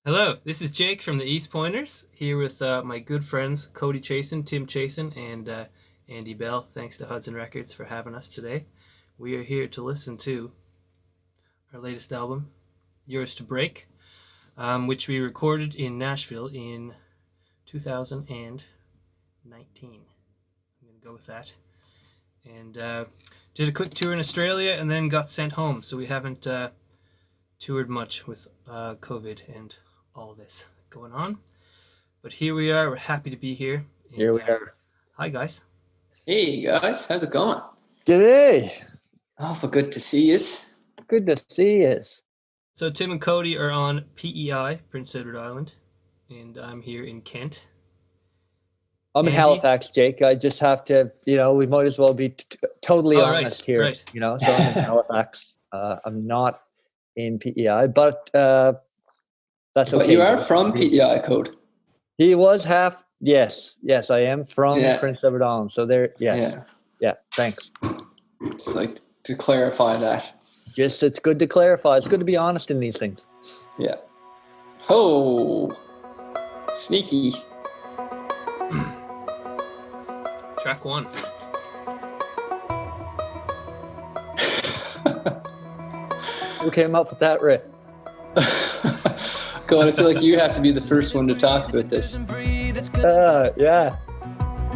Hello, this is Jake from the East Pointers, here with my good friends Koady Chasen, Tim Chasen, and Andy Bell. Thanks to Hudson Records for having us today. We are here to listen to our latest album, Yours to Break, which we recorded in Nashville in 2019. I'm going to go with that. And did a quick tour in Australia and then got sent home, so we haven't toured much with COVID and all this going on. But here we are. We're happy to be here. And, here we are. Hi, guys. Hey, guys. How's it going? G'day. Awful good to see you. Good to see you. So Tim and Koady are on PEI, Prince Edward Island, and I'm here in Kent. I'm in Halifax, Jake. I just have to, we might as well be totally honest here. Right. So I'm in Halifax. I'm not in PEI, but that's okay. But you are from PEI, Code. He was half. Yes, I am from Prince Edward Island. So there, yes. Yeah. Thanks. Just like to clarify that. It's good to clarify. It's good to be honest in these things. Yeah. Oh, sneaky. Track 1. Who came up with that riff? God, I feel like you have to be the first one to talk about this. Yeah.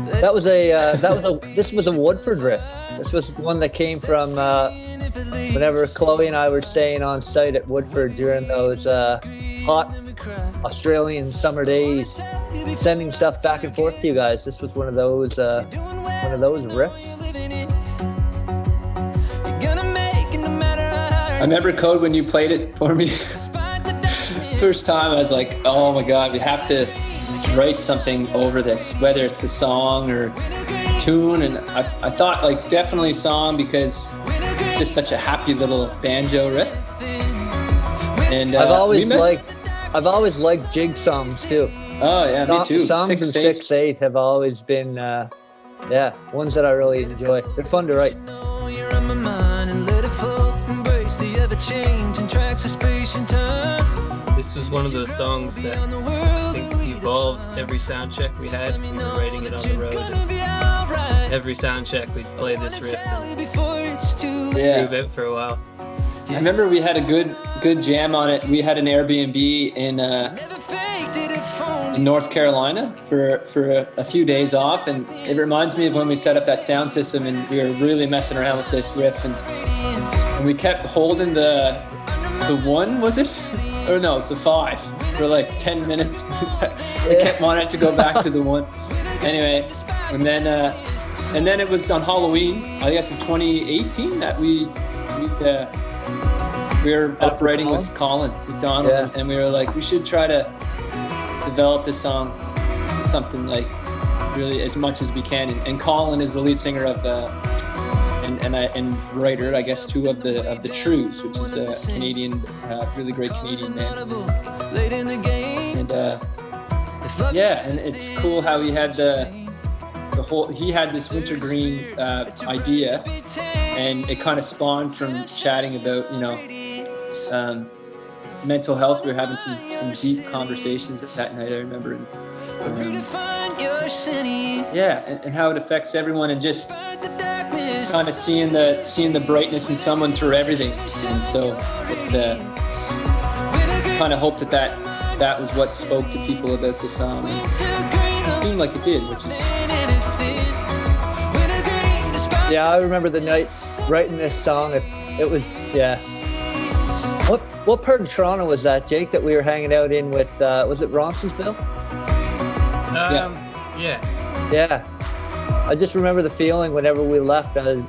This was a Woodford riff. This was one that came from whenever Chloe and I were staying on site at Woodford during those hot Australian summer days, sending stuff back and forth to you guys. This was one of those riffs. I remember, Code, when you played it for me first time, I was like, oh my God, we have to write something over this, whether it's a song or tune. And I thought like definitely song, because it's just such a happy little banjo riff. And I've always liked jig songs too. Oh yeah, me too. Songs in 6/8 have always been ones that I really enjoy. They're fun to write. This was one of those songs that I think evolved every sound check we had. We were writing it on the road. And every sound check we'd play this riff and move out for a while. I remember we had a good jam on it. We had an Airbnb in North Carolina for a few days off, and it reminds me of when we set up that sound system and we were really messing around with this riff, and we kept holding the 1, was it? Or no, the 5 for like 10 minutes. We kept wanting to go back to the 1. Anyway, and then it was on Halloween, I guess in 2018, that we were operating with Colin McDonald, and we were like, we should try to develop this song, something like really as much as we can. And Colin is the lead singer of and writer, I guess, too, of the Trues, which is a Canadian, really great Canadian band. And and it's cool how he had he had this wintergreen idea, and it kind of spawned from chatting about mental health. We were having some deep conversations that night, I remember. And how it affects everyone, and just kind of seeing the brightness in someone through everything. And so it's kind of hope that was what spoke to people about the song. And it seemed like it did, which is... Yeah, I remember the night writing this song. It was, What part of Toronto was that, Jake, that we were hanging out in with, was it Ronsonsville? Yeah. I just remember the feeling whenever we left. It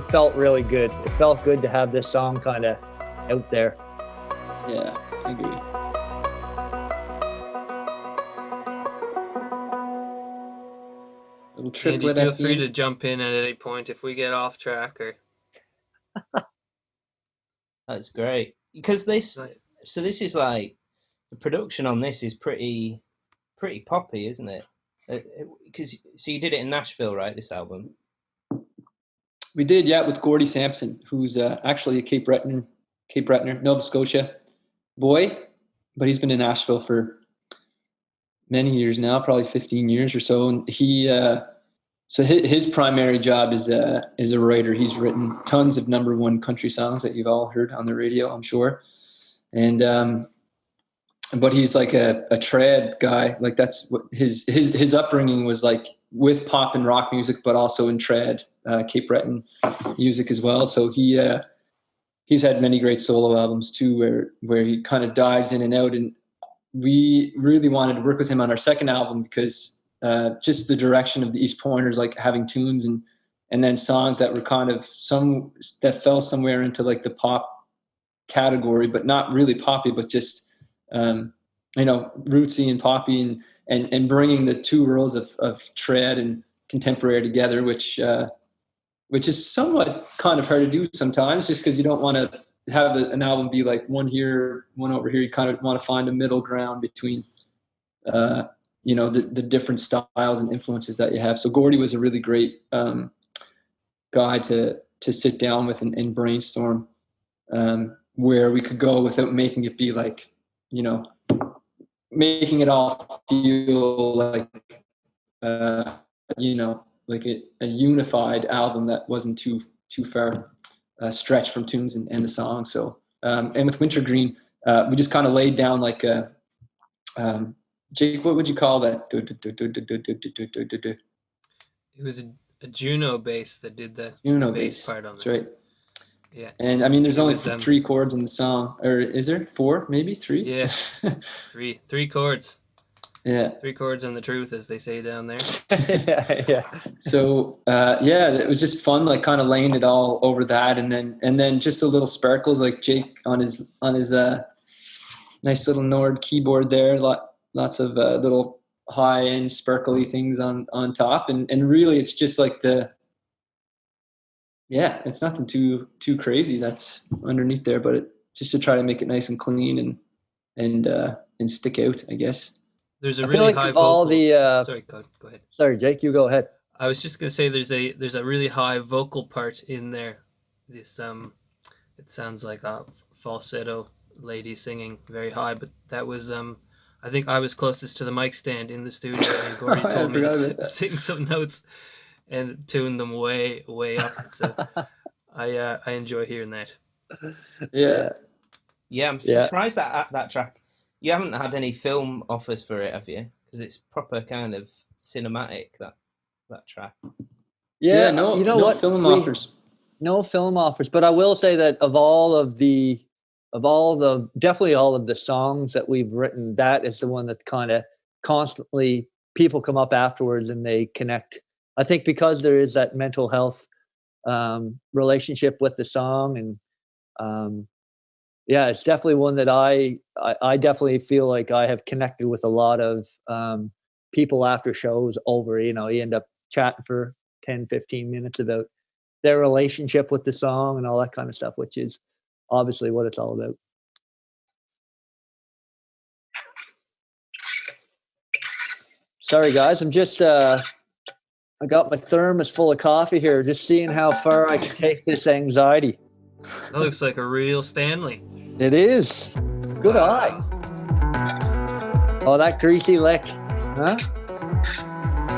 felt really good. It felt good to have this song kind of out there. Yeah, I agree. Little trip. Andy, feel free to jump in at any point if we get off track or... That's great, because this is like, the production on this is pretty poppy, isn't it? So you did it in Nashville, right? This album. We did, with Gordie Sampson, who's actually a Cape Breton, Nova Scotia, boy, but he's been in Nashville for many years now, probably 15 years or so. And so his primary job is a writer. He's written tons of #1 country songs that you've all heard on the radio, I'm sure. And but he's like a trad guy. Like that's what his upbringing was like, with pop and rock music, but also in trad, Cape Breton music as well. So he's had many great solo albums too, where he kind of dives in and out. And we really wanted to work with him on our second album because just the direction of the East Pointers, like having tunes and then songs that were kind of that fell somewhere into like the pop category, but not really poppy, but just rootsy and poppy, and bringing the two worlds of trad and contemporary together, which is somewhat kind of hard to do sometimes, just because you don't want to have an album be like one here, one over here. You kind of want to find a middle ground between the different styles and influences that you have. So Koady was a really great guy to sit down with and brainstorm where we could go without making it be like, making it all feel like like a unified album that wasn't too far stretched from tunes and the song. So and with Wintergreen, we just kind of laid down like a Jake, what would you call that? It was a Juno bass that did the bass part on it. That's right. Yeah. And I mean, there's only 3 chords in the song, or is there 4? Maybe 3? Yeah. 3 chords. Yeah. 3 chords and the truth, as they say down there. yeah. So it was just fun, like kind of laying it all over that, and then just a little sparkles, like Jake on his nice little Nord keyboard there, lots of little high end sparkly things on top, and really it's just like it's nothing too crazy that's underneath there, but just to try to make it nice and clean and stick out, I guess. There's a really high vocal. Sorry, go ahead. Sorry, Jake, you go ahead. I was just gonna say there's a really high vocal part in there. This it sounds like a falsetto lady singing very high, but that was I think I was closest to the mic stand in the studio, and Koady told me to sing some notes and tune them way up. So I enjoy hearing that. Yeah, I'm surprised that that track. You haven't had any film offers for it, have you? Because it's proper kind of cinematic, that track. Yeah, no film offers. No film offers, but I will say that of all of the songs that we've written, that is the one that kind of constantly people come up afterwards and they connect. I think because there is that mental health relationship with the song, and it's definitely one that I definitely feel like I have connected with a lot of people after shows over. You end up chatting for 10-15 minutes about their relationship with the song and all that kind of stuff, which is obviously what it's all about. Sorry guys, I'm just I got my thermos full of coffee here, just seeing how far I can take this anxiety. That looks like a real Stanley. It is. Good eye. Oh, that greasy lick. Huh?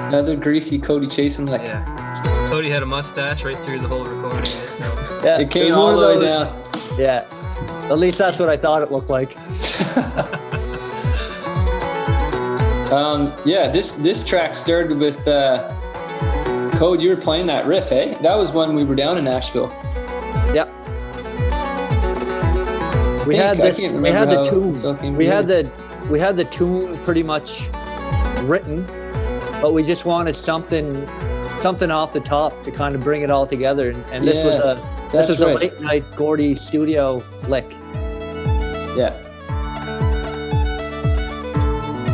Another greasy Koady chasing lick. Yeah. Koady had a mustache right through the whole recording. So. Yeah, it came all the way down. Yeah. At least that's what I thought it looked like. This track started with Koady, you were playing that riff, eh? That was when we were down in Nashville. Yep. We had the tune pretty much written, but we just wanted something off the top to kind of bring it all together. And this was a late night Koady studio lick. Yeah.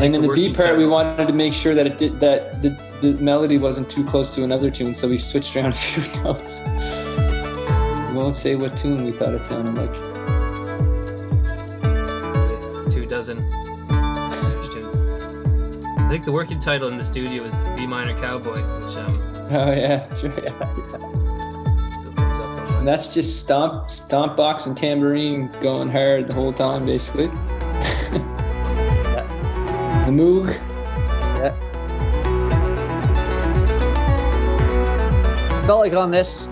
And in the B part, we wanted to make sure that the melody wasn't too close to another tune, so we switched around a few notes. We won't say what tune we thought it sounded like. 24 tunes. I think the working title in the studio was B minor Cowboy, which oh yeah, that's right. still comes up on And that's just stomp box and tambourine going hard the whole time, basically. The Moog. Yeah. Felt like on this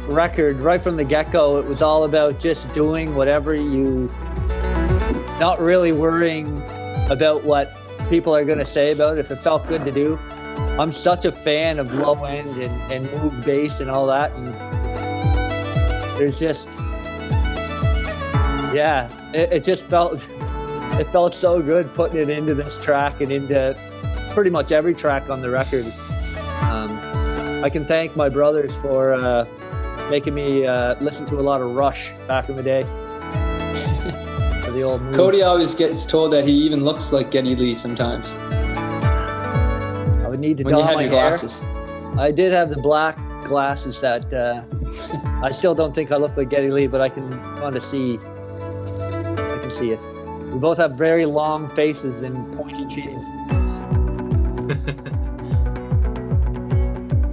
record, right from the get-go, it was all about just doing whatever you, not really worrying about what people are going to say about it. If it felt good to do. I'm such a fan of low end and Moog bass and all that, and there's just, yeah, it just felt so good putting it into this track and into pretty much every track on the record. I can thank my brothers for making me listen to a lot of Rush back in the day. For the old Koady always gets told that he even looks like Geddy Lee sometimes. I would need to when you don have my your hair. glasses. I did have the black glasses that I still don't think I look like Geddy Lee, but I can kind of see. I can see it. We both have very long faces and pointy chins.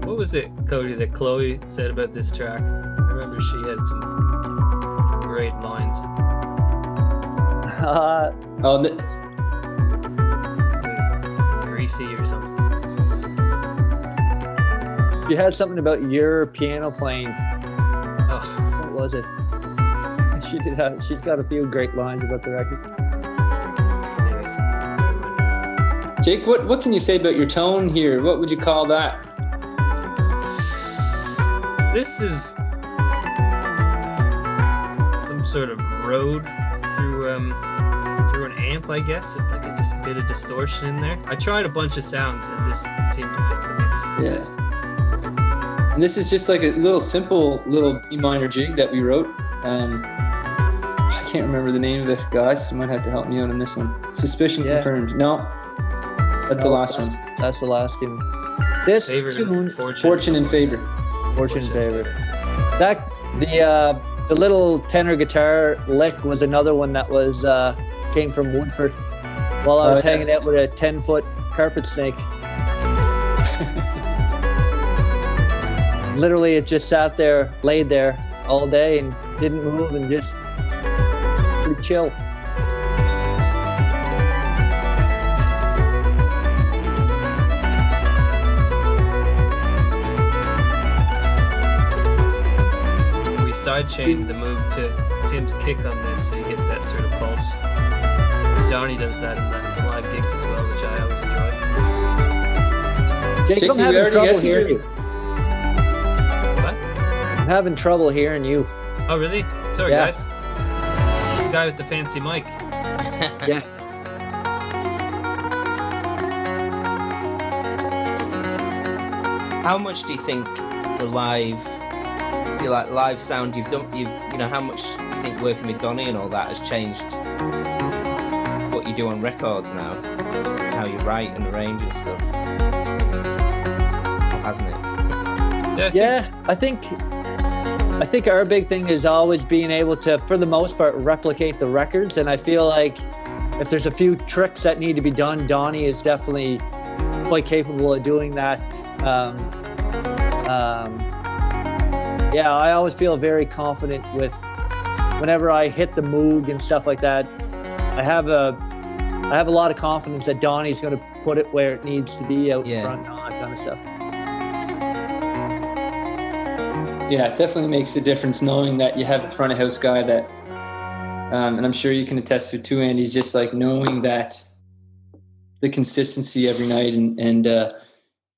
What was it, Koady, that Chloe said about this track? I remember she had some great lines. Greasy or something. You had something about your piano playing. Oh. What was it? She's got a few great lines about the record. Anyways. Jake, what can you say about your tone here? What would you call that? This is some sort of road through an amp, I guess. It's like just a bit of distortion in there. I tried a bunch of sounds and this seemed to fit the mix the best. And this is just like a simple little E minor jig that we wrote. I can't remember the name of it, guys. You might have to help me out on this one. Suspicion confirmed. No, that's the last one. That's the last tune. This tune, Fortune and Favor. Fortune and Favor. That the little tenor guitar lick was another one that was came from Woodford while I was hanging out with a 10-foot carpet snake. Literally, it just sat there, laid there all day and didn't move and just pretty chill. We sidechained the Moog to Tim's kick on this, so you get that sort of pulse. Donnie does that in the live gigs as well, which I always enjoy. Jake, I'm having trouble hearing you. What? I'm having trouble hearing you. Oh, really? Sorry, guys. The guy with the fancy mic. Yeah. How much do you think the live sound you've done, you know, how much do you think working with Donnie and all that has changed what you do on records now? How you write and arrange and stuff? Or hasn't it? I think our big thing is always being able to, for the most part, replicate the records. And I feel like if there's a few tricks that need to be done, Donnie is definitely quite capable of doing that. I always feel very confident with whenever I hit the Moog and stuff like that. I have a lot of confidence that Donnie's going to put it where it needs to be out in front and all that kind of stuff. Yeah, it definitely makes a difference knowing that you have a front of house guy that, and I'm sure you can attest to too, Andy, just like knowing that the consistency every night and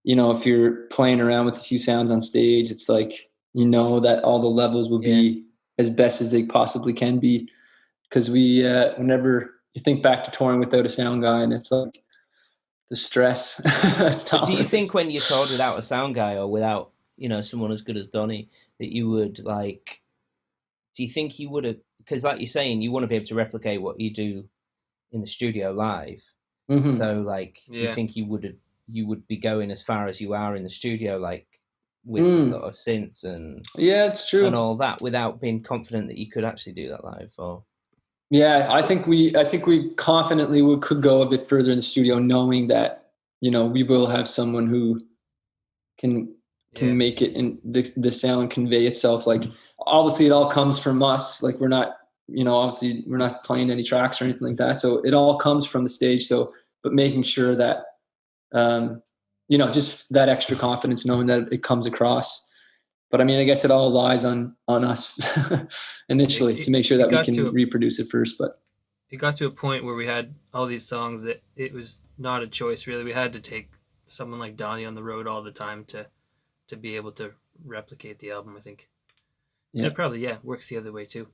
you know, if you're playing around with a few sounds on stage, it's like, you know, that all the levels will be as best as they possibly can be. Because we, whenever you think back to touring without a sound guy, and it's like the stress. Do you think when you toured without a sound guy or without, you know, someone as good as Donnie, that you would like, do you think you would have, because like you're saying, you want to be able to replicate what you do in the studio live. Mm-hmm. So like, do you think you would be going as far as you are in the studio, like with sort of synths and it's true, and all that, without being confident that you could actually do that live? Or I think we confidently could go a bit further in the studio, knowing that, you know, we will have someone who can can make it in the sound convey itself. Like obviously it all comes from us. Like we're not, obviously we're not playing any tracks or anything like that. So it all comes from the stage. So, but making sure that, just that extra confidence, knowing that it comes across. But I mean, I guess it all lies on us initially to make sure that we can reproduce it first. But it got to a point where we had all these songs that it was not a choice really. We had to take someone like Donnie on the road all the time to be able to replicate the album, I think. Yeah. And it probably, works the other way too.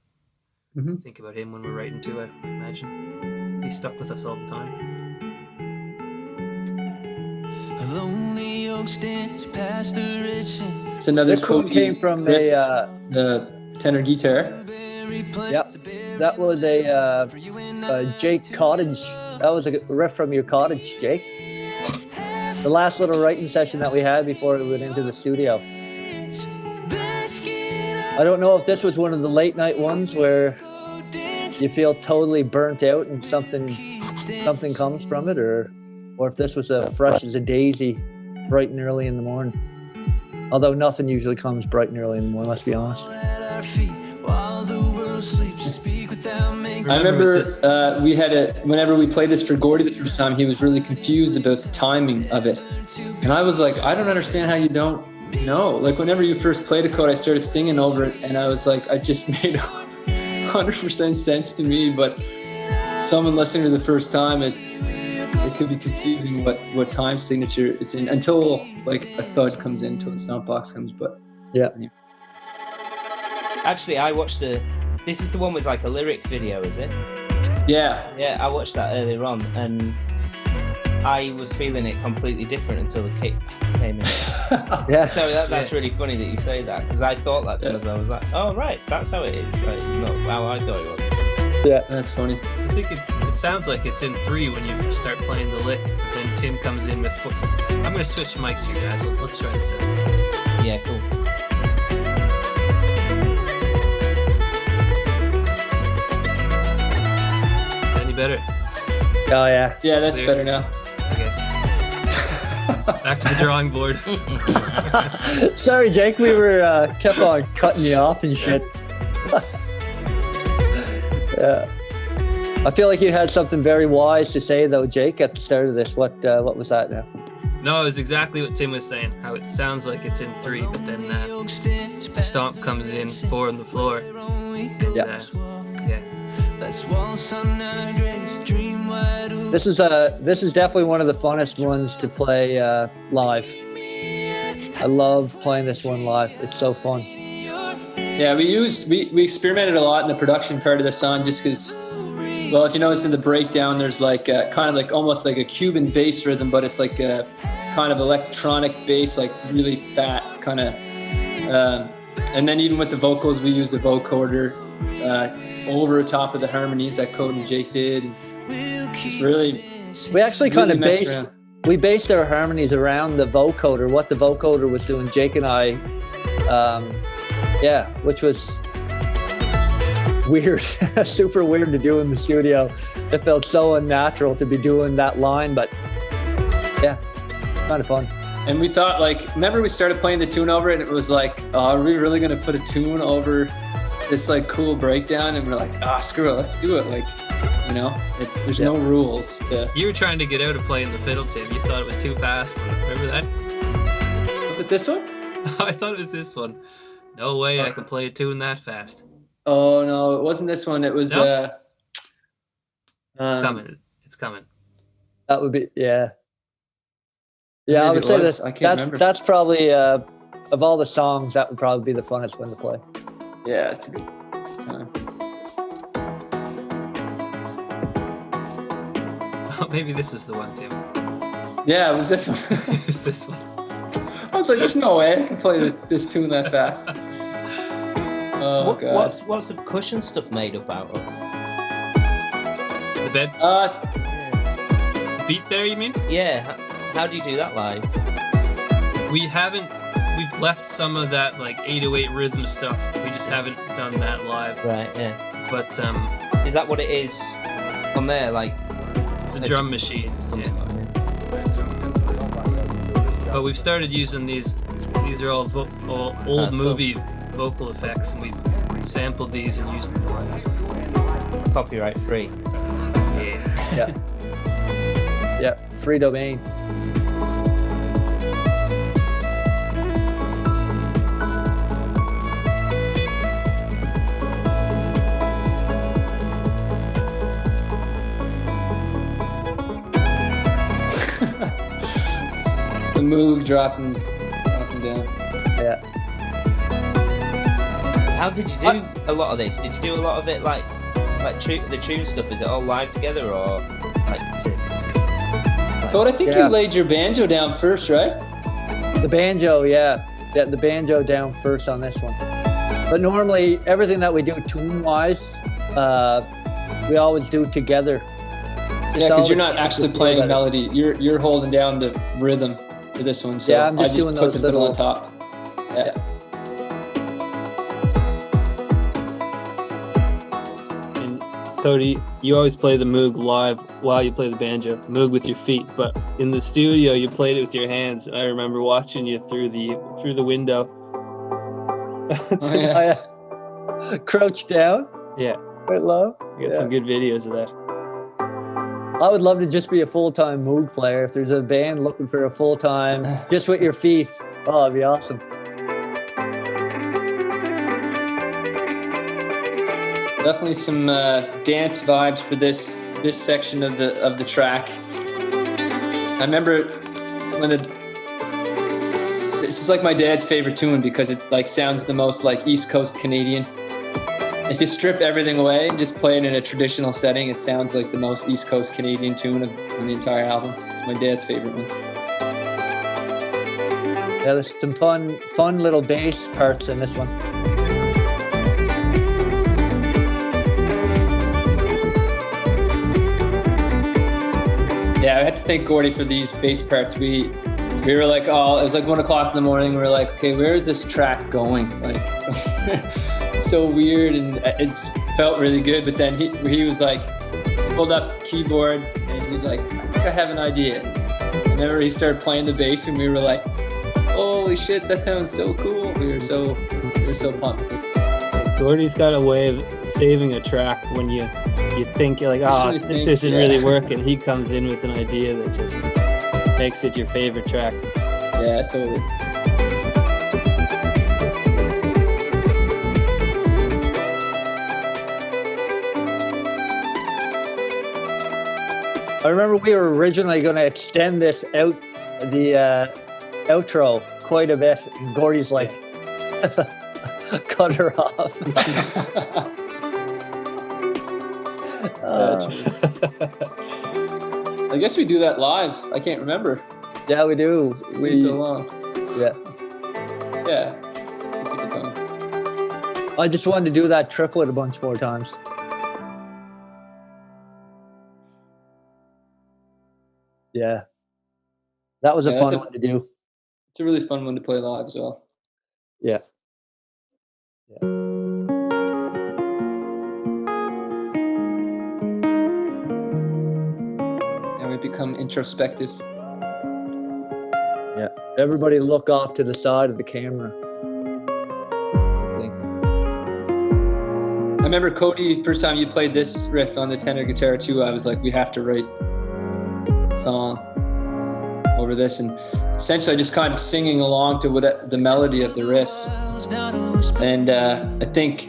Mm-hmm. Think about him when we're writing too, I imagine. He's stuck with us all the time. It's another Koady came from the tenor guitar. Yep, that was a Jake Cottage. That was a riff from your Cottage, Jake. The last little writing session that we had before we went into the studio. I don't know if this was one of the late night ones where you feel totally burnt out and something comes from it, or if this was a fresh as a daisy, bright and early in the morning. Although nothing usually comes bright and early in the morning, let's be honest. I remember whenever we played this for Koady the first time, he was really confused about the timing of it. And I was like, I don't understand how you don't know. Like whenever you first played a chord, I started singing over it and I was like, I just made 100% sense to me, but someone listening to the first time, it could be confusing what time signature it's in until like a thud comes in, until the sound box comes. But yeah. Actually, I watched this is the one with like a lyric video, is it? Yeah. Yeah, I watched that earlier on and I was feeling it completely different until the kick came in. Yeah. So that's really funny that you say that, because I thought that to myself. I was like, oh, right, that's how it is. Right, it's not how I thought it was. Yeah, that's funny. I think it sounds like it's in 3 when you start playing the lick, but then Tim comes in with 4. I'm going to switch mics here, guys. Let's try this out. Yeah, cool. Is any better? Oh, yeah. Yeah, that's better now. Okay. Back to the drawing board. Sorry, Jake. We were kept on cutting you off and shit. Yeah. I feel like you had something very wise to say, though, Jake, at the start of this. What was that now? No, it was exactly what Tim was saying. How it sounds like it's in 3, but then the stomp comes in 4 on the floor. And, yeah. This is definitely one of the funnest ones to play live. I love playing this one live. It's so fun. Yeah, we experimented a lot in the production part of the song, just because, well, if you notice in the breakdown, there's like kind of like almost like a Cuban bass rhythm, but it's like a kind of electronic bass, like really fat kind of. And then even with the vocals, we used the vocoder over the top of the harmonies that Koady and Jake did. It's really, we actually kind of based our harmonies around the vocoder, what the vocoder was doing. Jake and I, which was weird, super weird to do in the studio. It felt so unnatural to be doing that line, but yeah, kind of fun. And we thought, like, remember we started playing the tune over it, and it was like, oh, are we really going to put a tune over this like cool breakdown? And we're like, screw it, let's do it. Like, there's no rules to. You were trying to get out of playing the fiddle, Tim. You thought it was too fast. Remember that? Was it this one? I thought it was this one. No way I can play a tune that fast. Oh no, it wasn't this one. It was. No? It's coming. It's coming. That would be I would say that's probably of all the songs, that would probably be the funnest one to play. Yeah, it's a good time. Oh, maybe this is the one, Tim. Yeah, it was this one. It was this one. I was like, there's no way I can play this tune that fast. So what's the cushion stuff made up out of? The bed? Beat there, you mean? Yeah. How do you do that live? We've left some of that like 808 rhythm stuff. We just haven't done that live. Right, yeah. But is that what it is on there? Like, it's a drum machine. Yeah. But we've started using these These are all old movie vocal effects, and we've sampled these and used them once. Copyright free. Yeah. Yeah, free domain. The Moog dropping down. Yeah. How did you do a lot of this? Did you do a lot of it like the tune stuff? Is it all live together or like? But I think you laid your banjo down first, right? The banjo, yeah, the banjo down first on this one. But normally everything that we do tune-wise, we always do together. Yeah, because you're not actually playing melody. You're holding down the rhythm for this one. So yeah, I'm just I just doing put the fiddle little on top. Yeah. And Koady, you always play the Moog live while you play the banjo. Moog with your feet, but in the studio you played it with your hands. I remember watching you through the window. Crouch down. Yeah. Quite low. You got some good videos of that. I would love to just be a full-time Moog player. If there's a band looking for a full-time, just with your feet, oh, it'd be awesome. Definitely some dance vibes for this section of the track. I remember when this is like my dad's favorite tune because it like sounds the most like East Coast Canadian. If you strip everything away and just play it in a traditional setting, it sounds like the most East Coast Canadian tune on the entire album. It's my dad's favorite one. Yeah, there's some fun little bass parts in this one. Yeah, I had to thank Koady for these bass parts. We were like, oh, it was like 1 o'clock in the morning. We were like, okay, where is this track going? Like, so weird, and it felt really good. But then he was like, pulled up the keyboard, and he's like, I think I have an idea. And then he started playing the bass, and we were like, holy shit, that sounds so cool. We were so pumped. Koady's got a way of saving a track when you think you're like, oh, this isn't really working. He comes in with an idea that just makes it your favorite track. Yeah, totally. I remember we were originally going to extend this out, the outro, quite a bit. And Gordy's like, cut her off. I guess we do that live. I can't remember. Yeah, we do. It's been so long. Yeah. Yeah. Keep it going. I just wanted to do that triplet a bunch more times. Yeah. That was a fun one to do. It's a really fun one to play live as well. Yeah. And we become introspective. Yeah. Everybody look off to the side of the camera. I remember Koady, first time you played this riff on the tenor guitar too, I was like, we have to write a song over this, and essentially I just kind of singing along to what the melody of the riff. And I think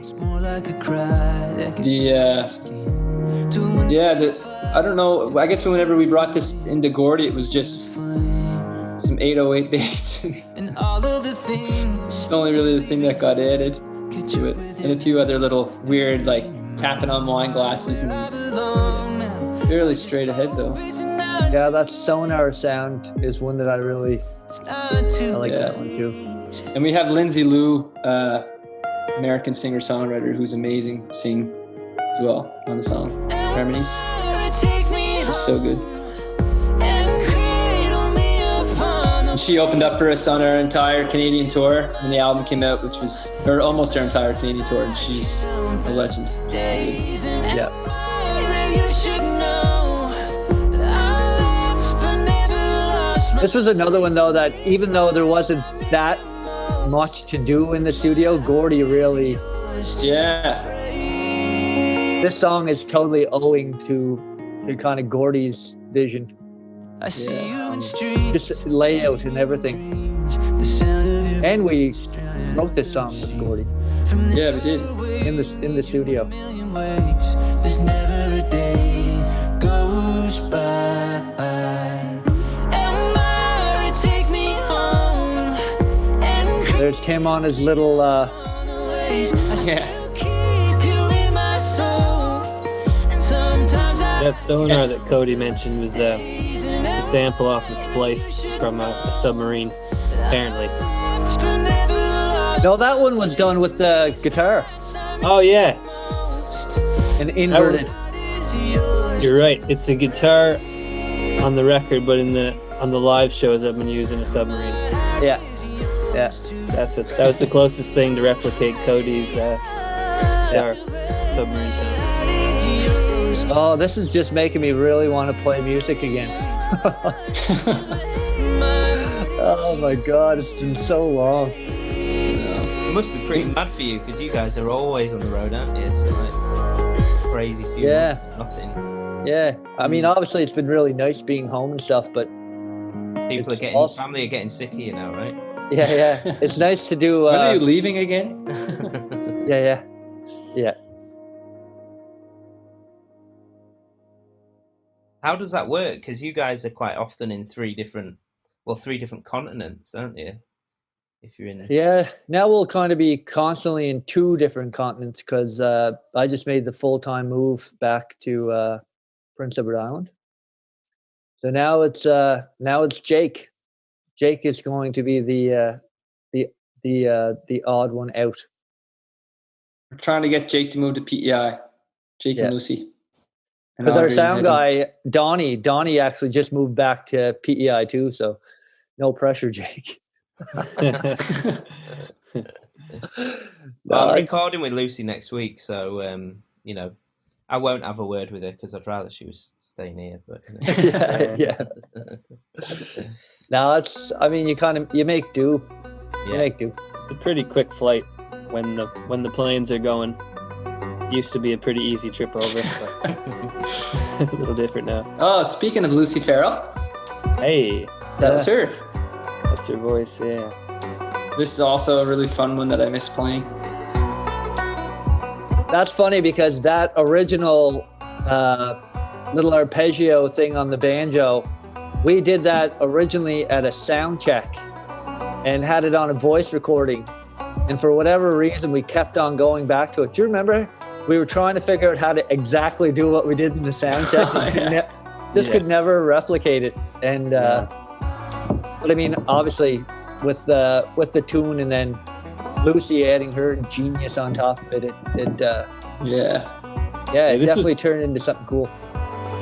I don't know, I guess whenever we brought this into Koady, it was just some 808 bass. It's only really the thing that got added to it, and a few other little weird like tapping on wine glasses, and fairly straight ahead though. Yeah, that sonar sound is one that I like that one too. And we have Lindsay Lou, American singer-songwriter, who's amazing, sing as well on the song. Harmonies, she's so good. And she opened up for us on our entire Canadian tour when the album came out, which was, or almost our entire Canadian tour, and she's a legend. Yeah. This was another one though that even though there wasn't that much to do in the studio, Koady really. Yeah. This song is totally owing to kind of Koady's vision. Just layout and everything. And we wrote this song with Koady. Yeah, we did. In the studio. There's never a day goes by. Take me home. There's Tim on his little Yeah. That sonar that Koady mentioned was just a sample off a splice from a submarine, apparently. No, that one was done with the guitar. Oh yeah, And inverted. you're right. It's a guitar on the record, but on the live shows I've been using a submarine. Yeah. Yeah. That was the closest thing to replicate Cody's guitar submarine sound. Oh, this is just making me really want to play music again. Oh my God, it's been so long. It must be pretty mad for you because you guys are always on the road, aren't you? So like crazy few months, nothing. Yeah, I mean, obviously it's been really nice being home and stuff, but Family are getting sick of you now, right? Yeah. It's nice to do. When are you leaving again? Yeah. How does that work? Because you guys are quite often in three different continents, aren't you? If you're in. Yeah, now we'll kind of be constantly in 2 different continents because I just made the full-time move back to Prince Edward Island. So now it's Jake. Jake is going to be the odd one out. We're trying to get Jake to move to PEI. Jake and Lucy. Because our sound guy, Donnie actually just moved back to PEI too, so no pressure, Jake. Well, I'm recording with Lucy next week, so I won't have a word with her because I'd rather she was staying here. But yeah. No, you make do. Yeah. You make do. It's a pretty quick flight when the planes are going. Used to be a pretty easy trip over, but a little different now. Oh, speaking of Lucy Farrell. Hey, That's her. That's her voice, yeah. This is also a really fun one that I miss playing. That's funny because that original little arpeggio thing on the banjo, we did that originally at a sound check and had it on a voice recording. And for whatever reason, we kept on going back to it. Do you remember? We were trying to figure out how to exactly do what we did in the sound check. Could never replicate it. And but I mean, obviously, with the tune and then Lucy adding her genius on top of it, it definitely turned into something cool.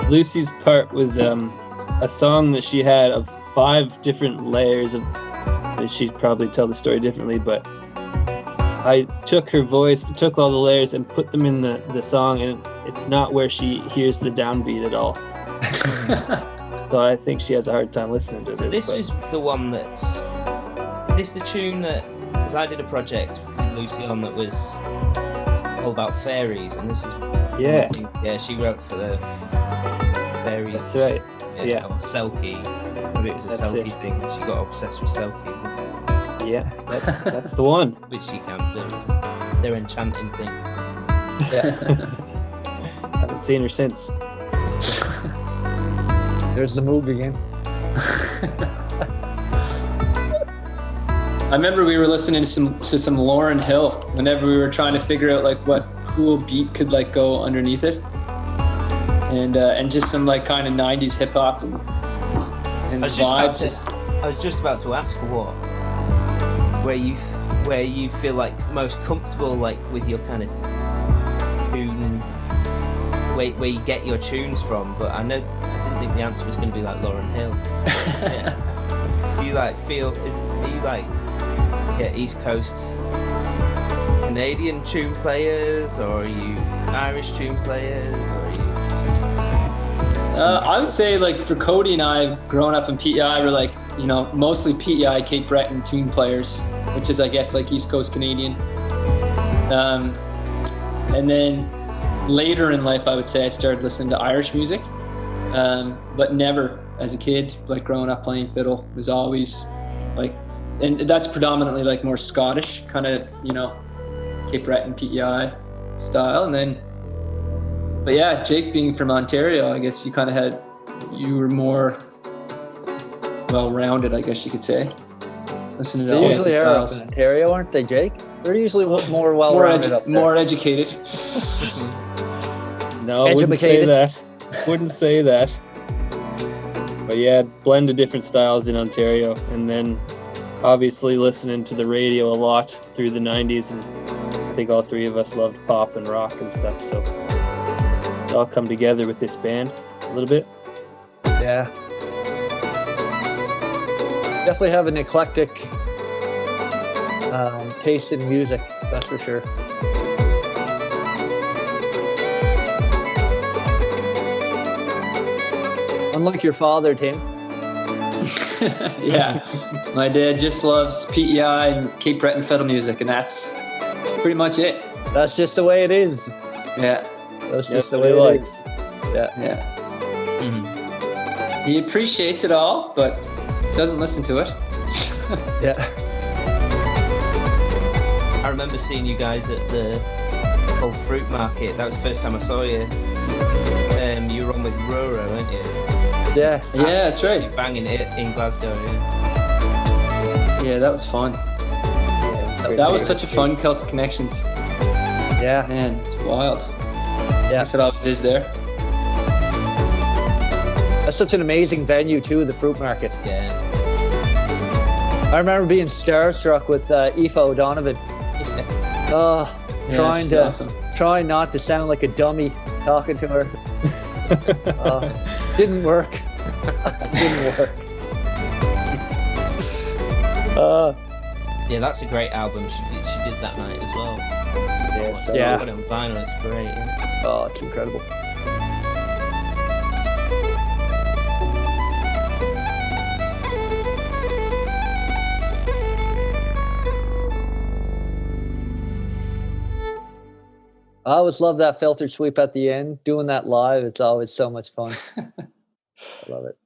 Lucy's part was a song that she had of 5 different layers of. She'd probably tell the story differently, but I took her voice, took all the layers, and put them in the song, and it's not where she hears the downbeat at all. So I think she has a hard time listening to this. This is the one that's. Is this the tune that? Because I did a project with Lucy on that was all about fairies, and this is. Yeah. She wrote for the fairies. That's right. Yeah. Or Selkie. Maybe it was a Selkie thing. She got obsessed with Selkies. Yeah, that's the one. Which she can't do. They're enchanting things. Yeah. Haven't seen her since. There's the move again. I remember we were listening to some Lauryn Hill whenever we were trying to figure out like what cool beat could like go underneath it, and just some like kind of 90s hip hop and vibes. I was just about to ask where you feel like most comfortable, like with your kind of tune, where you get your tunes from, but I didn't think the answer was going to be like Lauryn Hill. Yeah. Do you like East Coast Canadian tune players, or are you Irish tune players, or are you I would say like for Koady and I, growing up in PEI, we're like, you know, mostly PEI, Cape Breton tune players, which is, I guess, like East Coast Canadian. And then later in life, I would say I started listening to Irish music, but never as a kid, like growing up playing fiddle was always like, and that's predominantly like more Scottish kind of, you know, Cape Breton PEI style. And then, but yeah, Jake being from Ontario, I guess you were more well-rounded, I guess you could say. Listening to They all usually the are up styles. in Ontario, aren't they, Jake? They're usually more well-rounded up there. More educated. No, I wouldn't say Educated. that. Wouldn't say that. But yeah, blended different styles in Ontario, and then obviously listening to the radio a lot through the 90s, and I think all three of us loved pop and rock and stuff, so it all come together with this band a little bit. Yeah. Definitely have an eclectic taste in music, that's for sure. Unlike your father, Tim. Yeah, my dad just loves PEI and Cape Breton fiddle music, and that's pretty much it. That's just the way it is. Yeah, That's That's just the what way he it likes. is. Yeah. yeah. Mhm. He appreciates it all, but doesn't listen to it. Yeah. I remember seeing you guys at the old fruit market. That was the first time I saw you. You were on with Roro, weren't you? Yeah. Yeah, that's right. Absolutely banging it in Glasgow. Yeah. Yeah, that was fun. Yeah, it was great. That was such a fun Celtic Connections. Yeah. Man, it's wild. Yeah. I guess it always is there. That's such an amazing venue too, the fruit market. Yeah. I remember being starstruck with Aoife O'Donovan. Oh, Yeah, it's awesome. trying not to sound like a dummy talking to her. Didn't work. Didn't work. Yeah, that's a great album. She did that night as well. Yeah, so Yeah. Put it on vinyl, it's great. Yeah. Oh, it's incredible. I always love that filter sweep at the end. Doing that live, it's always so much fun. I love it.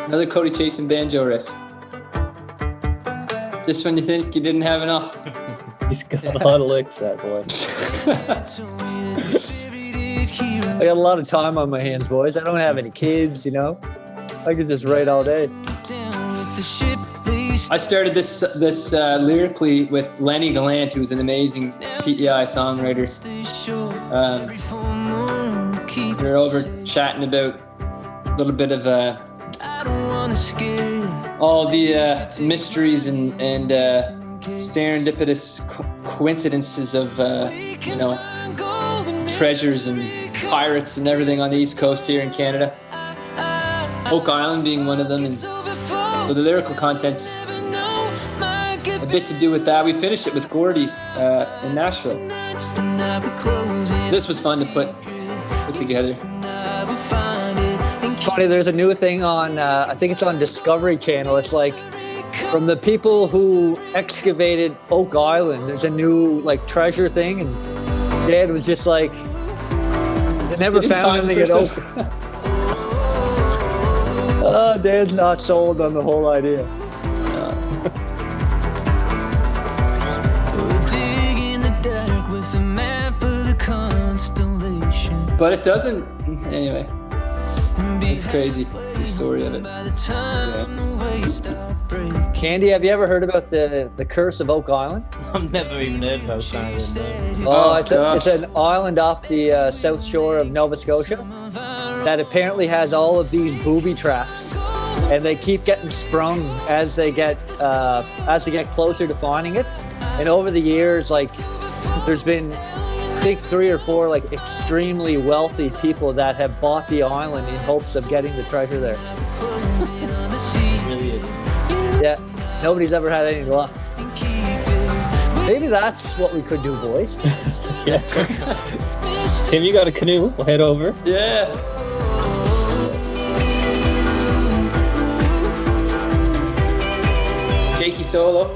Another Koady chasing banjo riff. Just when you think you didn't have enough. he's got a lot of licks, that boy. I got a lot of time on my hands, boys. I don't have any kids, you know. I could just write all day. I started this lyrically with Lenny Gallant, who's an amazing PEI songwriter. We were over chatting about a little bit of all the mysteries and serendipitous coincidences of you know, treasures and pirates and everything on the East Coast here in Canada. Oak Island being one of them, and so the lyrical content's a bit to do with that. We finished it with Koady in Nashville. This was fun to put together. Funny, there's a new thing on, I think it's on Discovery Channel. It's like from the people who excavated Oak Island. There's a new like treasure thing, and Dad was just like, they never found anything at Oak. Dad's not sold on the whole idea. But it doesn't. Anyway, it's crazy, the story of it. Yeah. Candy, have you ever heard about the curse of Oak Island? I've never even heard of Oak Island. Oh, gosh. it's an island off the south shore of Nova Scotia that apparently has all of these booby traps, and they keep getting sprung as they get closer to finding it. And over the years, like, there's been, I think, 3 or 4 like extremely wealthy people that have bought the island in hopes of getting the treasure there. Brilliant. Yeah, nobody's ever had any luck. Maybe that's what we could do, boys. Yeah. Tim, you got a canoe? We'll head over. Yeah. Jakey solo.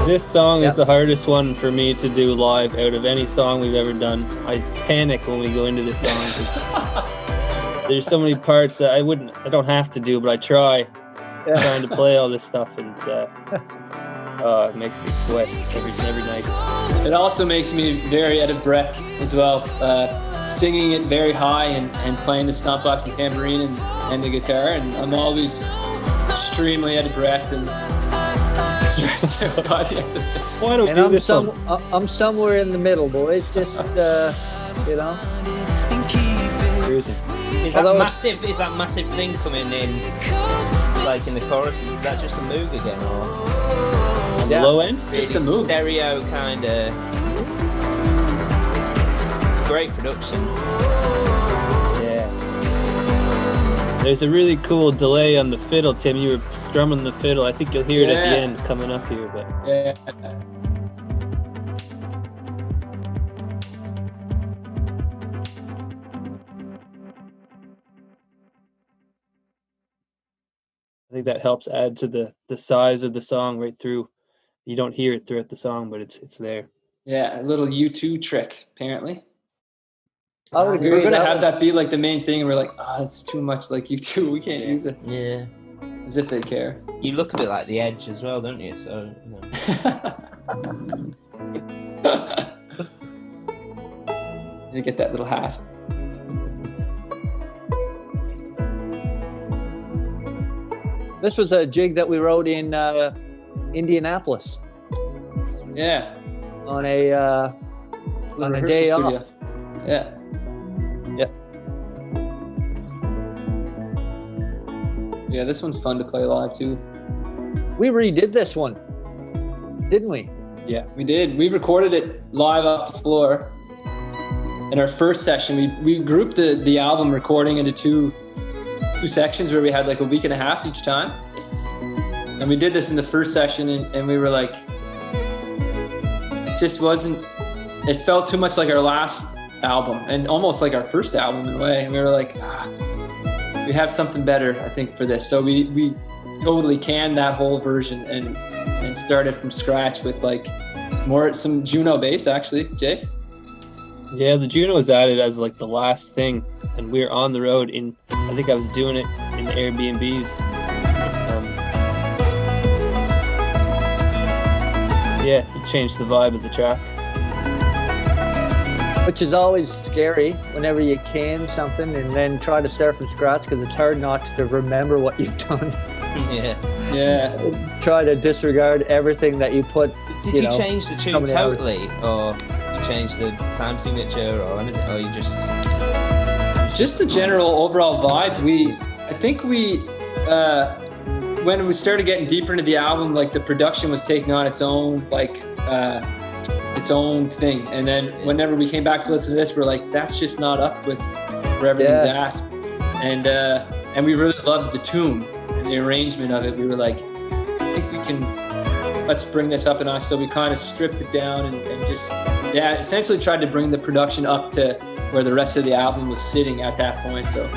This song is the hardest one for me to do live out of any song we've ever done. I panic when we go into this song because there's so many parts that I don't have to do, but I try trying to play all this stuff, and it makes me sweat every night. It also makes me very out of breath as well. Singing it very high and playing the stomp box and tambourine and the guitar, and I'm always extremely out of breath and stressed out by the end of this. Why don't And do this one? I'm somewhere in the middle, boys. Just you know. Cruising. Is that massive thing coming in, like in the choruses? Is that just a Moog again, or On the low end? Just a Moog. stereo kind of? Great production. Yeah. There's a really cool delay on the fiddle, Tim. You were strumming the fiddle. I think you'll hear it at the end coming up here, but Yeah. I think that helps add to the size of the song right through. You don't hear it throughout the song, but it's there. Yeah, a little U2 trick, apparently. I would We were agree. going to have that be like the main thing, and we're like, it's too much like U2. We can't use it. Yeah. As if they care. You look a bit like The Edge as well, don't you? So, You get that little hat. This was a jig that we wrote in Indianapolis Yeah. on a Rehearsal day studio. off. Yeah. Yeah. Yeah, this one's fun to play live too. We redid this one, didn't we? We did. We recorded it live off the floor. In our first session, we grouped the album recording into two sections where we had like a week and a half each time. And we did this in the first session, and we were like, it felt too much like our last album and almost like our first album in a way. And we were like, we have something better, I think, for this. So we totally canned that whole version and started from scratch with like some Juno bass, actually, Jay. Yeah, the Juno was added as like the last thing, and we were on the road I think I was doing it in the Airbnbs. So it changed the vibe of the track. Which is always scary whenever you can something and then try to start from scratch, because it's hard not to remember what you've done. Yeah. Try to disregard everything that you put. Did you change the tune totally, or you changed the time signature, or anything, or you just the general overall vibe? I think when we started getting deeper into the album, like the production was taking on its own its own thing, and then whenever we came back to listen to this, we're like, that's just not up with where everything's at, and we really loved the tune and the arrangement of it. We were like, I think let's bring this up a notch. So we kind of stripped it down and just essentially tried to bring the production up to where the rest of the album was sitting at that point. So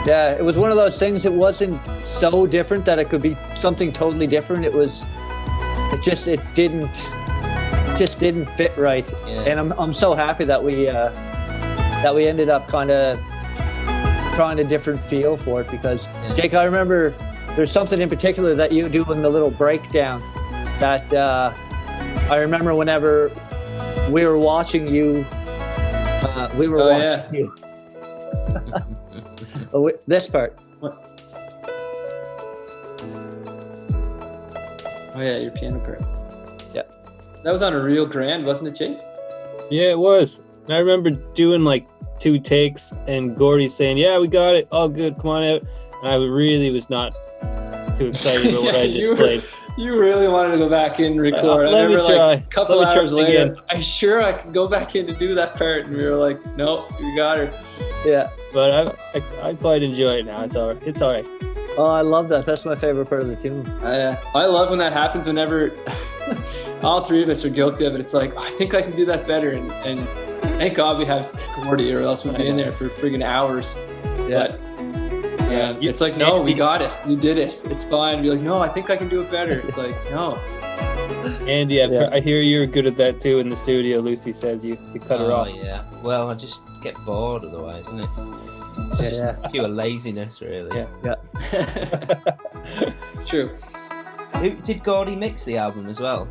yeah, it was one of those things. It wasn't so different that it could be something totally different. It didn't fit right. And I'm so happy that we ended up kind of trying a different feel for it, because Jake, I remember there's something in particular that you do in the little breakdown that I remember whenever we were watching you. You. This part. Oh yeah, your piano part. Yeah. That was on a real grand, wasn't it, Jake? Yeah, it was. And I remember doing like 2 takes and Gordy saying, "Yeah, we got it. All good. Come on out." And I really was not too excited about what I just played. You really wanted to go back in and record. Let me try. Like, a couple hours later, I'm sure I can go back in to do that part. And we were like, "No, we got her." Yeah. But I quite enjoy it now. It's all right. Oh, I love that. That's my favorite part of the tune. I love when that happens. Whenever all three of us are guilty of it, it's like, I think I can do that better. And thank God we have Koady, or else we'd be in there for friggin' hours. Yeah. But yeah, it's like, no, we got it. You did it. It's fine. Be like, no, I think I can do it better. It's like, no. Andy, I hear you're good at that too in the studio. Lucy says you cut her off. Oh yeah. Well, I just get bored otherwise, isn't it? It's just pure laziness, really. Yeah. It's true. Did Koady mix the album as well?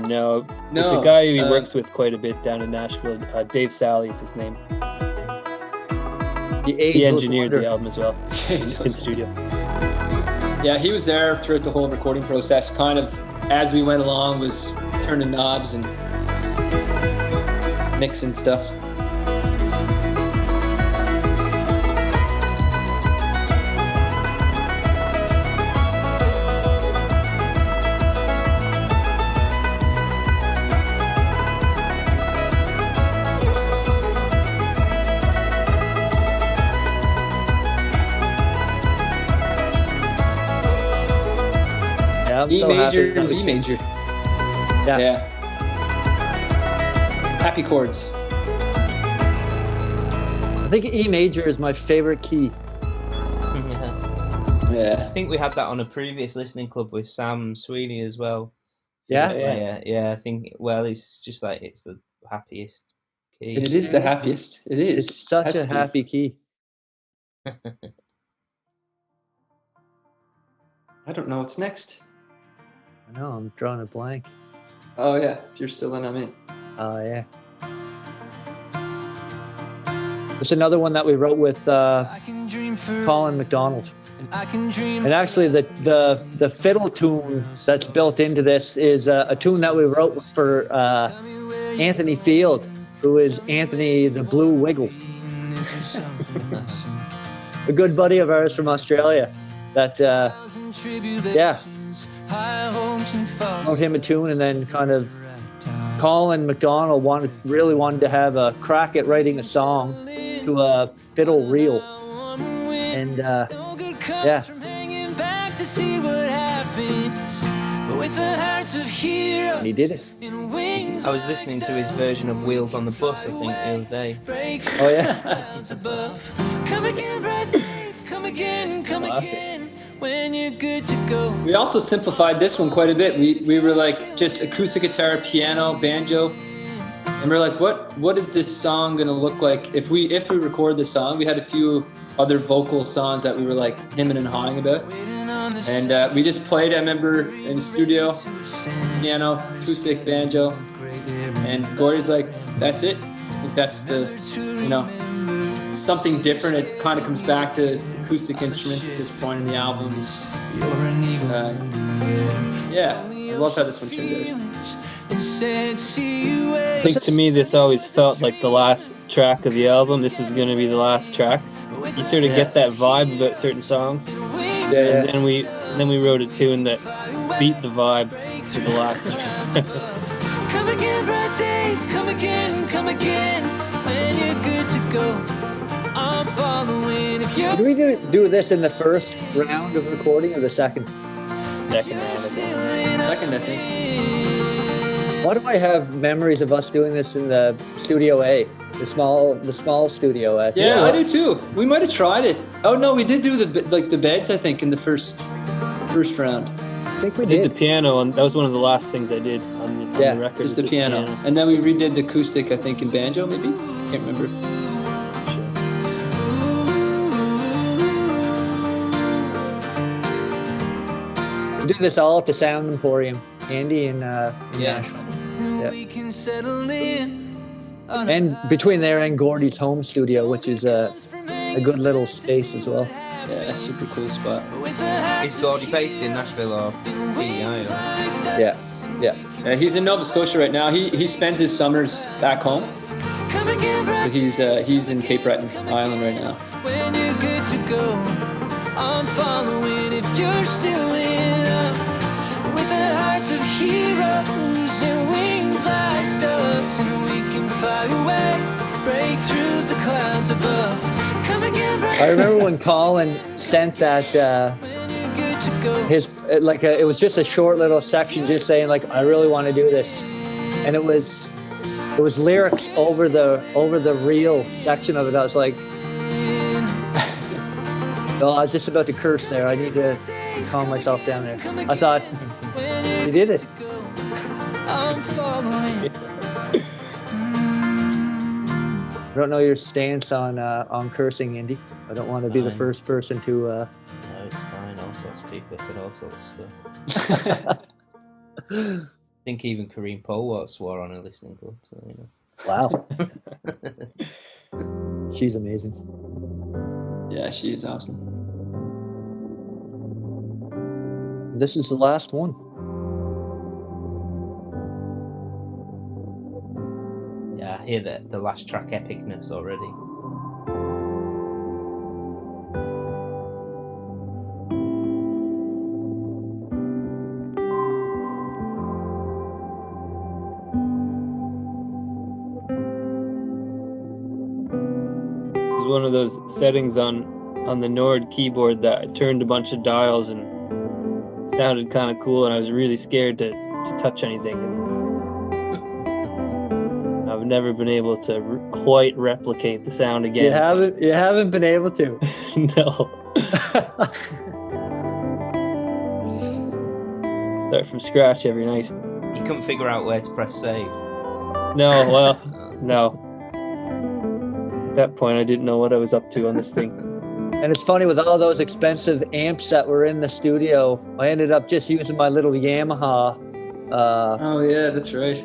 No. It's a guy who he works with quite a bit down in Nashville. Dave Sally is his name. He engineered the album as well in studio. Yeah, he was there throughout the whole recording process, kind of as we went along, was turning knobs and mixing stuff. E major and B major. Yeah. Happy chords. I think E major is my favorite key. Yeah. I think we had that on a previous listening club with Sam Sweeney as well. Yeah. I think, well, it's just like, it's the happiest key. It is the happiest. It is. It's such a happy key. I don't know what's next. I know, I'm drawing a blank. Oh yeah, if you're still in, I'm in. Oh yeah. There's another one that we wrote with Colin McDonald. And actually the fiddle tune that's built into this is a tune that we wrote for Anthony Field, who is Anthony the Blue Wiggle. A good buddy of ours from Australia that wrote him a tune, and then kind of Colin McDonald really wanted to have a crack at writing a song to a fiddle reel, and and he did it. I was listening to his version of Wheels on the Bus, I think, the other day. Oh yeah. Classic. When you're good to go. We also simplified this one quite a bit. We were like just acoustic guitar, piano, banjo, and we're like, what is this song gonna look like if we record this song? We had a few other vocal songs that we were like hemming and hawing about, and we just played. I remember in the studio, piano, acoustic, banjo, and Koady's like, that's it. I think that's the something different. It kind of comes back to acoustic instruments at this point in the album. I love how this one turned out. I think to me this always felt like the last track of the album. This was going to be the last track. You sort of get that vibe about certain songs. And then we wrote a tune that beat the vibe to the last track. Come again, bright days, come again, when you're good to go. I'm following if you're... Did we do this in the first round of recording or the second? Second round, I think. Second, I think. Why do I have memories of us doing this in the Studio A, the small studio? Yeah, I do too. We might have tried it. Oh no, we did do the beds, I think, in the first round. I think we did did. The piano, and that was one of the last things I did on the record. Just the piano. And then we redid the acoustic, I think, in banjo, maybe? Can't remember. We did this all at the Sound Emporium, Andy, in Nashville. Yeah. And between there and Gordy's home studio, which is a good little space as well. Yeah, that's a super cool spot. Is Koady based in Nashville or PEI? Yeah. He's in Nova Scotia right now. He spends his summers back home. So he's in Cape Breton Island right now. When you're good to go, I'm following if you're still in with the hearts of heroes and wings like doves, and we can fly away, break through the clouds above. Come I remember when Colin sent that it was just a short little section just saying like, I really want to do this, and it was lyrics over the real section of it. I was like, oh, I was just about to curse there. I need to calm myself down there. I thought, you did it. I don't know your stance on cursing, Indy. I don't want to be the first person to. No, it's fine. All sorts of people said all sorts of stuff. I think even Kareem Polwart swore on a listening club. So you know. Wow. She's amazing. Yeah, she is awesome. This is the last one. Yeah, I hear the last track epicness already. It was one of those settings on the Nord keyboard that I turned a bunch of dials and sounded kind of cool, and I was really scared to touch anything. I've never been able to quite replicate the sound again. You haven't been able to. No. Start from scratch every night. You couldn't figure out where to press save. No, well, no. At that point, I didn't know what I was up to on this thing. And it's funny, with all those expensive amps that were in the studio, I ended up just using my little Yamaha. Oh yeah, that's right.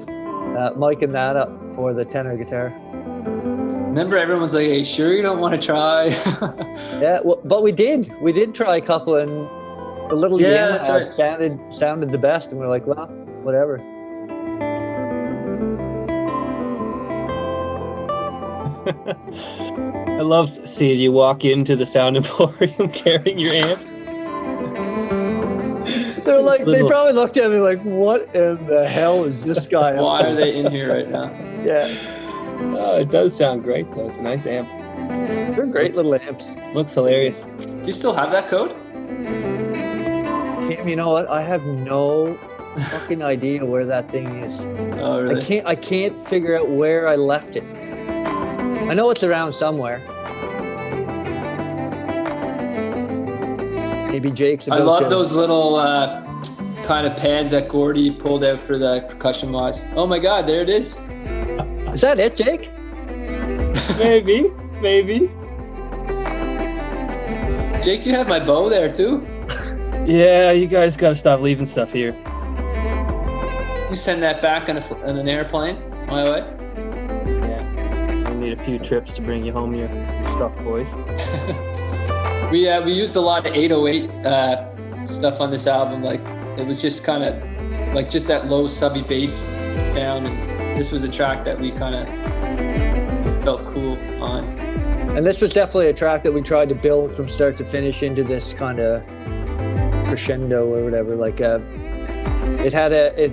Miking that up for the tenor guitar. Remember, everyone was like, "Hey, sure you don't want to try?" Yeah, well, but we did try a couple, and the little Yamaha sounded the best, and we're like, well, whatever. I loved seeing you walk into the Sound Emporium carrying your amp. They're like, they probably looked at me like, what in the hell is this guy? Why are they in here right now? Yeah. Oh, it does sound great though. It's a nice amp. They're great little amps. Looks hilarious. Do you still have that code? Tim, you know what? I have no fucking idea where that thing is. Oh, really? I can't figure out where I left it. I know it's around somewhere. Maybe Jake's about I love those little kind of pads that Koady pulled out for the percussion wise. Oh my God, there it is. Is that it, Jake? Maybe. Jake, do you have my bow there too? Yeah, you guys got to stop leaving stuff here. You send that back on an airplane my way? Yeah. We need a few trips to bring you home your stuff, boys. We used a lot of 808 stuff on this album. Like, it was just kind of like just that low subby bass sound, and this was a track that we kind of felt cool on. And this was definitely a track that we tried to build from start to finish into this kind of crescendo or whatever. Like, it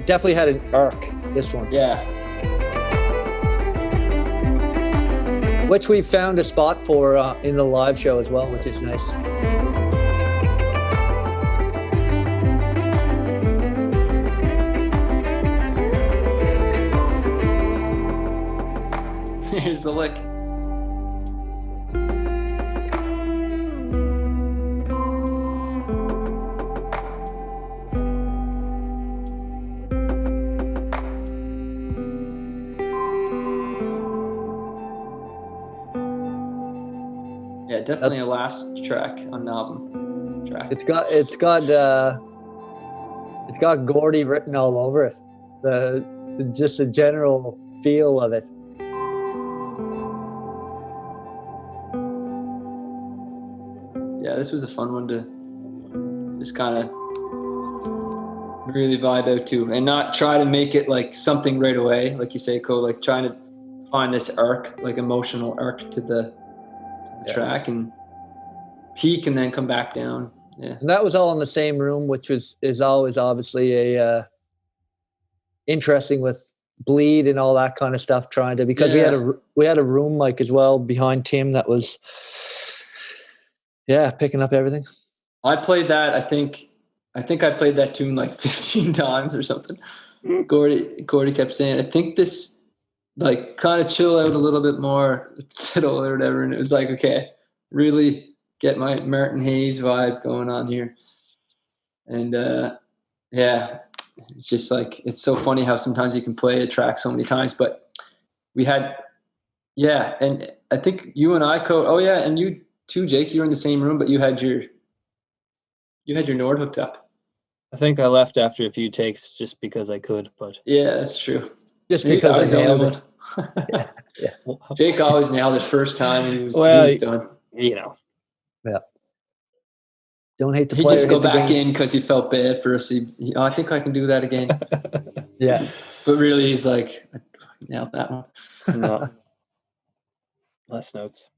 definitely had an arc, this one. Yeah. Which we found a spot for in the live show as well, which is nice. Here's the lick. Yeah, definitely a last track on the album. It's got Koady written all over it. Just the general feel of it. Yeah, this was a fun one to just kind of really vibe out to, and not try to make it like something right away, like you say, Cole. Like trying to find this arc, like emotional arc to the track, and peak and then come back down. Yeah, and that was all in the same room, which is always obviously a interesting with bleed and all that kind of stuff. Trying to, because we had a room mic as well behind Tim that was Yeah, picking up everything. I played that. I think I played that tune like 15 times or something. Koady kept saying, I think this, like, kind of chill out a little bit more, fiddle or whatever. And it was like, okay, really get my Martin Hayes vibe going on here. And yeah, it's just like, it's so funny how sometimes you can play a track so many times. But we had, yeah, and I think you and I and you too, Jake, you were in the same room, but you had your Nord hooked up. I think I left after a few takes just because I could, but Yeah, that's true. Just Maybe because I was the only nailed it. one. Jake always nailed it first time, and he was done. You know. Yeah. Don't hate the He'd player. just go hate the back game. in because he felt bad first. I think I can do that again. Yeah. But really, he's like, I nailed that one. No. Less notes.